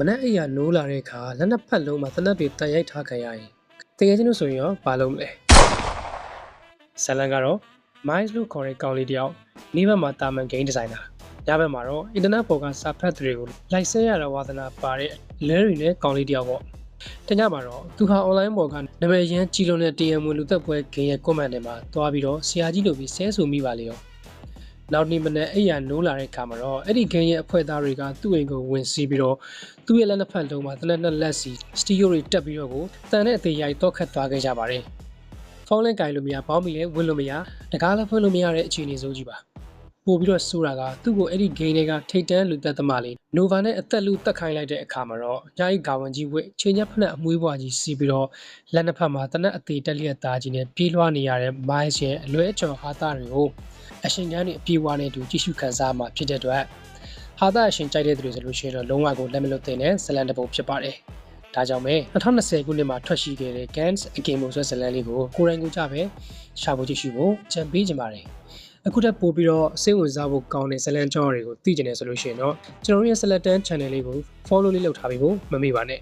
မနက်အိယာနိုးလာတဲ့အခါလက်နှစ်ဖက်လုံးမှာသနက်တွေတန်ရိုက်ထားခံရရင်တကယ်ချင်းလို့ဆိုရင်ရောဘာလုပ်မလဲဇလန်ကတော့ Miles လို့ခေါ်တဲ့ကောင်လေးတယောက်နေ့ဘက်မှာတာမန် game designer ညဘက်မှာတော့ internet ပေါ်ကစာဖတ်သူတွေကိုလိုက်ဆဲရတဲ့ဝါသနာပါတဲ့ Larry နဲ့ကောင်လေးတယောက်ပေါ့တညမှာတော့သူဟာ online ပေါ်ကနာမည်ရန်ကြီးလုံးတဲ့ TM လူသက်ပွဲ game ရဲ့ comment တွေမှာတွားပြီးတော့ဆရာကြီးလိုပြီးဆဲဆိုမိပါလေရောနောက်နေ့မနေ့အိယာနိုးလာတဲ့အခါမှာတော့အဲ့ဒီ game ရဲ့အဖွဲ့သားတွေကသူ့အိမ်ကိုဝင်စီးပြီးတော့သူ့ရဲ့လက်နှစ်ဖက်လုံးမှာတလက်နှစ်လက်စီစတီယိုတွေတက်ပြီးတော့ကိုတန်တဲ့အသေးရိုက်တော့ခတ်သွားခဲ့ကြပါတယ်ဖုန်းလည်းကင်လို့မရပေါင်းပြီးလည်းဝင်လို့မရတကားလည်းဖွင့်လို့မရတဲ့အခြေအနေဆိုကြီးပါပို့ပြီးတော့ဆိုတာကသူ့ကိုအဲ့ဒီ game တွေကထိတ်တန်းလူသက်သမားလေး Nova နဲ့အသက်လူတက်ခိုင်းလိုက်တဲ့အခါမှာတော့ညာကြီးဂါဝန်ကြီးဝစ်ချိန်ညက်ဖက်နဲ့အမွှေးပွားကြီးစီးပြီးတော့လက်နှစ်ဖက်မှာတနက်အသေးတက်လျက်သားကြီးနဲ့ပြေးလွှားနေရတဲ့ Miles ရဲ့အလွဲအချော်ဟာတာတွေကိုအရှင်ကျန်းတွေအပြေးဝါနဲ့တူကြည့်ရှုခန်းစားမှာဖြစ်တဲ့အတွက်ဟာတာအရှင်ကြိုက်တဲ့သူတွေဆိုလို့ရှိရင်တော့လုံးဝကိုလက်မလွတ်တဲ့ဇလန်တပုံဖြစ်ပါတယ်ဒါကြောင့်ပဲ2020ခုနှစ်မှာထွက်ရှိခဲ့တဲ့ Gans A Game of Thrones ဇလန်လေးကိုကိုယ်တိုင်ကိုကြပဲရှာဖို့ကြည့်ရှုဖို့ကြံပေးကြပါတယ်အခုတက်ပို့ပြီးတော့စိတ်ဝင်စားဖို့ကောင်းတဲ့ဇလန်ကြောတွေကိုသိကျင်နေဆိုလို့ရှိရင်တော့ကျွန်တော်ရဲ့ Select Channel လေးကို follow လေးလုပ်ထားပြီးဖို့မမေ့ပါနဲ့